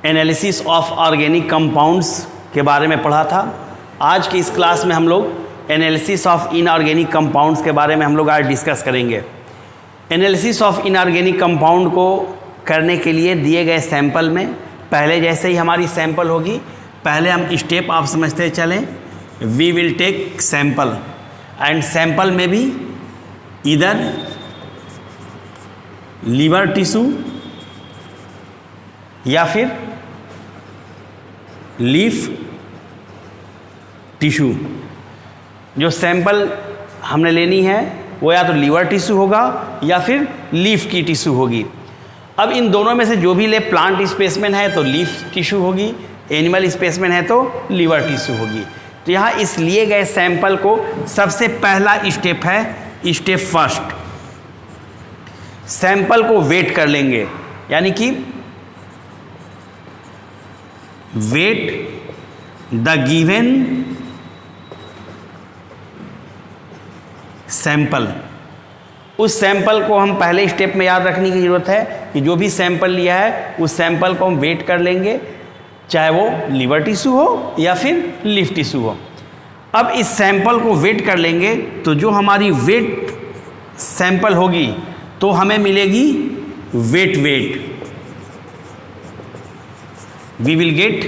Analysis of organic compounds के बारे में पढ़ा था। आज की इस क्लास में हम लोग एनालिसिस ऑफ इनऑर्गेनिक कंपाउंड्स के बारे में हम लोग आज डिस्कस करेंगे। एनालिसिस ऑफ इनऑर्गेनिक कंपाउंड को करने के लिए दिए गए सैंपल में पहले जैसे ही हमारी सैंपल होगी, पहले हम स्टेप आप समझते चलें। We will take sample and sample में भी इधर लीवर टिश्यू या फिर लीफ टिश्यू। जो सैंपल हमने लेनी है वो या तो लीवर टिश्यू होगा या फिर लीफ की टिश्यू होगी। अब इन दोनों में से जो भी ले, प्लांट स्पेसिमेन है तो लीफ टिश्यू होगी, एनिमल स्पेसिमेन है तो लीवर टिश्यू होगी। तो यहाँ इस लिए गए सैंपल को सबसे पहला स्टेप है स्टेप फर्स्ट, सैंपल को वेट कर लेंगे, यानी कि वेट द गिवन सैंपल। उस सैंपल को हम पहले स्टेप में याद रखने की ज़रूरत है कि जो भी सैंपल लिया है उस सैंपल को हम वेट कर लेंगे, चाहे वो लीवर टिश्यू हो या फिर लीफ टिश्यू हो। अब इस सैंपल को वेट कर लेंगे तो जो हमारी वेट सैंपल होगी तो हमें मिलेगी weight. We will get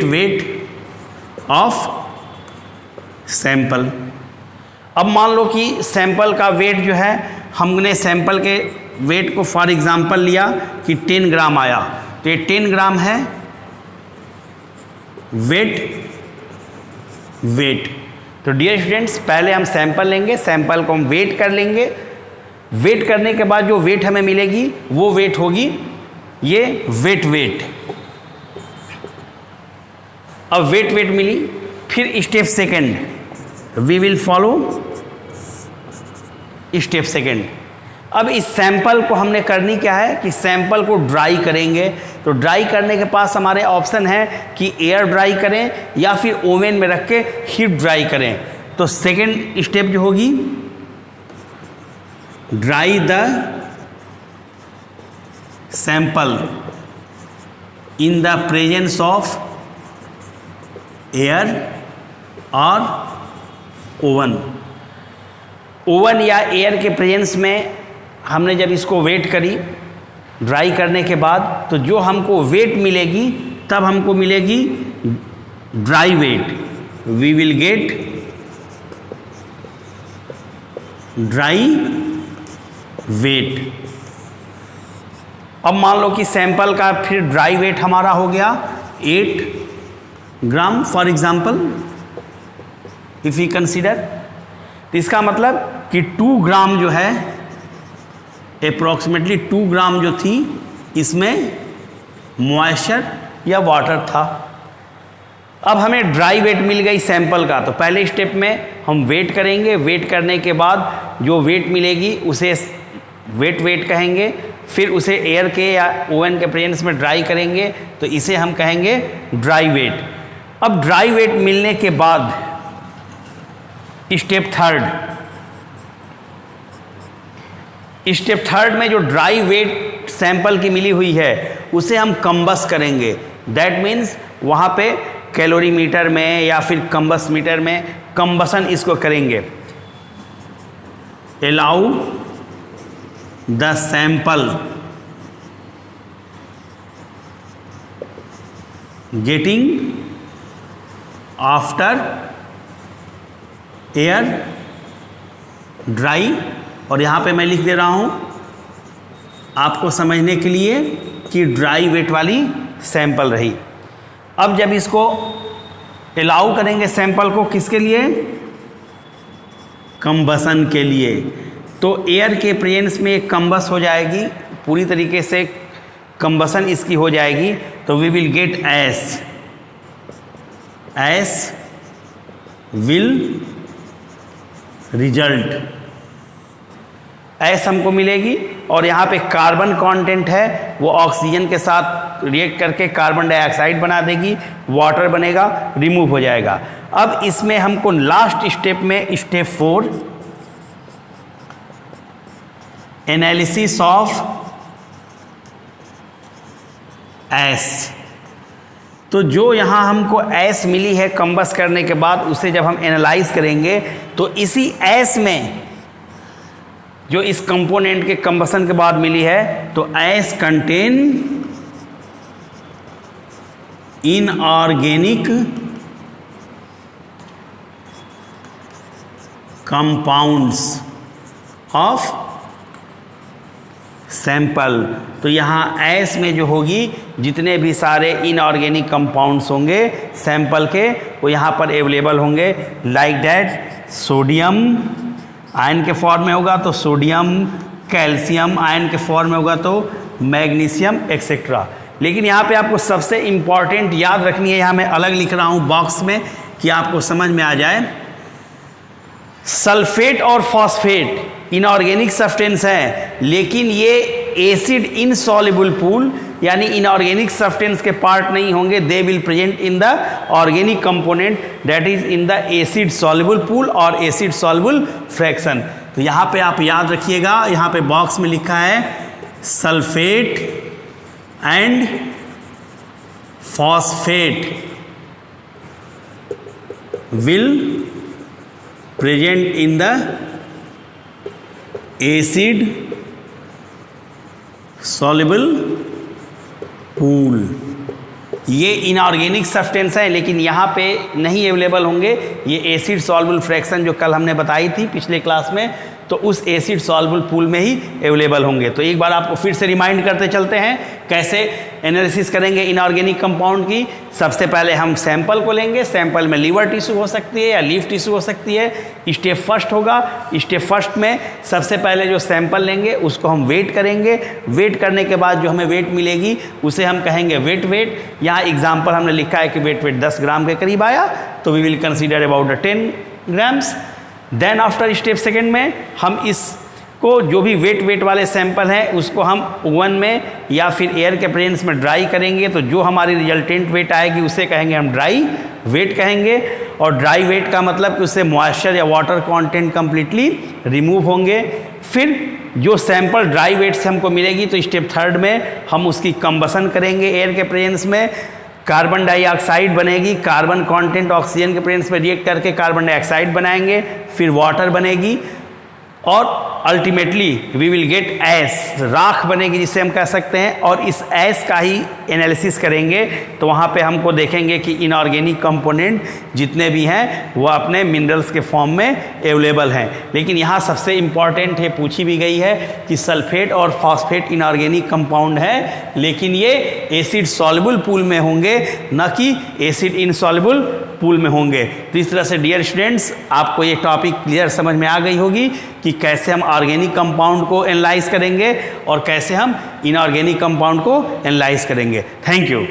weight of sample. अब मान लो कि सैंपल का वेट जो है, हमने सैंपल के वेट को फॉर एग्जांपल लिया कि 10 ग्राम आया, तो ये 10 ग्राम है वेट। तो डियर स्टूडेंट्स, पहले हम सैंपल लेंगे, सैंपल को हम वेट कर लेंगे। वेट करने के बाद जो वेट हमें मिलेगी वो वेट होगी ये वेट। अब वेट मिली, फिर step second, we will follow step second. अब इस सैंपल को हमने करनी क्या है कि सैंपल को ड्राई करेंगे। तो ड्राई करने के पास हमारे ऑप्शन है कि एयर ड्राई करें या फिर ओवन में रख के हीट ड्राई करें। तो सेकंड स्टेप जो होगी, dry the sample in the presence of air और ओवन या एयर के प्रेजेंस में हमने जब इसको वेट करी ड्राई करने के बाद, तो जो हमको वेट मिलेगी तब हमको मिलेगी dry weight. We will get dry weight. अब मान लो कि सैंपल का फिर ड्राई वेट हमारा हो गया 8 gram for example, if you consider. तो इसका मतलब कि 2 ग्राम जो है, अप्रॉक्सीमेटली 2 ग्राम जो थी इसमें मॉइस्चर या वाटर था। अब हमें ड्राई वेट मिल गई सैंपल का, तो पहले स्टेप में हम वेट करेंगे। वेट करने के बाद जो वेट मिलेगी उसे वेट कहेंगे, फिर उसे एयर के या ओवन के प्रेजेंस में ड्राई करेंगे, तो इसे हम कहेंगे ड्राई वेट। अब ड्राई वेट मिलने के बाद स्टेप थर्ड में जो ड्राई वेट सैंपल की मिली हुई है उसे हम कंबस करेंगे। दैट मीन्स वहाँ पे कैलोरीमीटर में या फिर कंबस मीटर में कंबसन इसको करेंगे। Allow the sample getting after air dry. और यहाँ पे मैं लिख दे रहा हूँ आपको समझने के लिए कि ड्राई वेट वाली सैंपल रही। अब जब इसको अलाउ करेंगे सैंपल को, किसके लिए? कंबसन के लिए। तो एयर के प्रेजेंस में एक कंबस हो जाएगी, पूरी तरीके से कंबसन इसकी हो जाएगी। तो we will get ash will result, ash हमको मिलेगी। और यहाँ पे कार्बन कंटेंट है वो ऑक्सीजन के साथ रिएक्ट करके कार्बन डाइऑक्साइड बना देगी, वाटर बनेगा, रिमूव हो जाएगा। अब इसमें हमको लास्ट स्टेप में स्टेप 4 एनालिसिस ऑफ एस। तो जो यहाँ हमको एस मिली है कंबस करने के बाद, उसे जब हम एनालाइज करेंगे तो इसी एस में जो इस कंपोनेंट के कंबसन के बाद मिली है, तो S contain inorganic compounds of sample. तो यहाँ एस में जो होगी जितने भी सारे इनऑर्गेनिक कंपाउंड्स होंगे सैंपल के, वो यहाँ पर अवेलेबल होंगे। लाइक दैट सोडियम आयन के फॉर्म में होगा तो सोडियम, कैल्शियम आयन के फॉर्म में होगा तो मैग्नीशियम एक्सेट्रा। लेकिन यहाँ पे आपको सबसे इम्पॉर्टेंट याद रखनी है, यहाँ मैं अलग लिख रहा हूँ बॉक्स में कि आपको समझ में आ जाए। सल्फेट और फॉस्फेट इनऑर्गेनिक सब्सटेंस है, लेकिन ये एसिड इनसॉल्युबल पूल यानी इनऑर्गेनिक सब्सटेंस के पार्ट नहीं होंगे। They will present in the organic component that is in the acid soluble pool और एसिड सॉल्युबल फ्रैक्शन। तो यहाँ पे आप याद रखिएगा, यहाँ पे बॉक्स में लिखा है sulphate and phosphate will present in the acid soluble pool. ये इनऑर्गेनिक सब्सटेंस है, लेकिन यहाँ पे नहीं अवेलेबल होंगे। ये एसिड सॉल्युबल फ्रैक्शन जो कल हमने बताई थी पिछले क्लास में, तो उस एसिड सॉल्युबल पूल में ही अवेलेबल होंगे। तो एक बार आपको फिर से रिमाइंड करते चलते हैं कैसे एनालिसिस करेंगे इनऑर्गेनिक कंपाउंड की। सबसे पहले हम सैंपल को लेंगे। सैंपल में लीवर टिश्यू हो सकती है या लीफ टिश्यू हो सकती है। स्टेप फर्स्ट होगा। स्टेप फर्स्ट में सबसे पहले जो सैंपल लेंगे उसको हम वेट करेंगे। वेट करने के बाद जो हमें वेट मिलेगी उसे हम कहेंगे वेट। यहाँ एग्जाम्पल हमने लिखा है कि वेट 10 ग्राम के करीब आया, तो we will consider about 10 grams. Then after step second में हम इसको जो भी वेट वाले सैंपल हैं उसको हम ओवन में या फिर एयर के प्रेजेंस में ड्राई करेंगे। तो जो हमारी रिजल्टेंट वेट आएगी उसे कहेंगे हम ड्राई वेट कहेंगे। और ड्राई वेट का मतलब कि उससे मॉइस्चर या वाटर कंटेंट कंप्लीटली रिमूव होंगे। फिर जो सैंपल ड्राई वेट से हमको मिलेगी तो स्टेप थर्ड में हम उसकी कंबसन करेंगे एयर के प्रेजेंस में। कार्बन डाइऑक्साइड बनेगी। कार्बन कंटेंट ऑक्सीजन के प्रेजेंस में रिएक्ट करके कार्बन डाइऑक्साइड बनाएंगे, फिर वाटर बनेगी और ultimately we will get ash, राख बनेगी जिसे हम कह सकते हैं। और इस एस का ही एनालिसिस करेंगे तो वहाँ पे हमको देखेंगे कि इनऑर्गेनिक कंपोनेंट जितने भी हैं वो अपने मिनरल्स के फॉर्म में अवेलेबल हैं। लेकिन यहाँ सबसे इम्पॉर्टेंट है, पूछी भी गई है कि सल्फेट और फॉस्फेट इनऑर्गेनिक कंपाउंड है, लेकिन ये एसिड सॉल्युबल पूल में होंगे, न कि एसिड इनसॉल्युबल पूल में होंगे। तो इस तरह से डियर स्टूडेंट्स आपको ये टॉपिक क्लियर समझ में आ गई होगी कि कैसे हम ऑर्गेनिक कंपाउंड को एनालाइज करेंगे और कैसे हम इनऑर्गेनिक कंपाउंड को एनालाइज करेंगे। Thank you.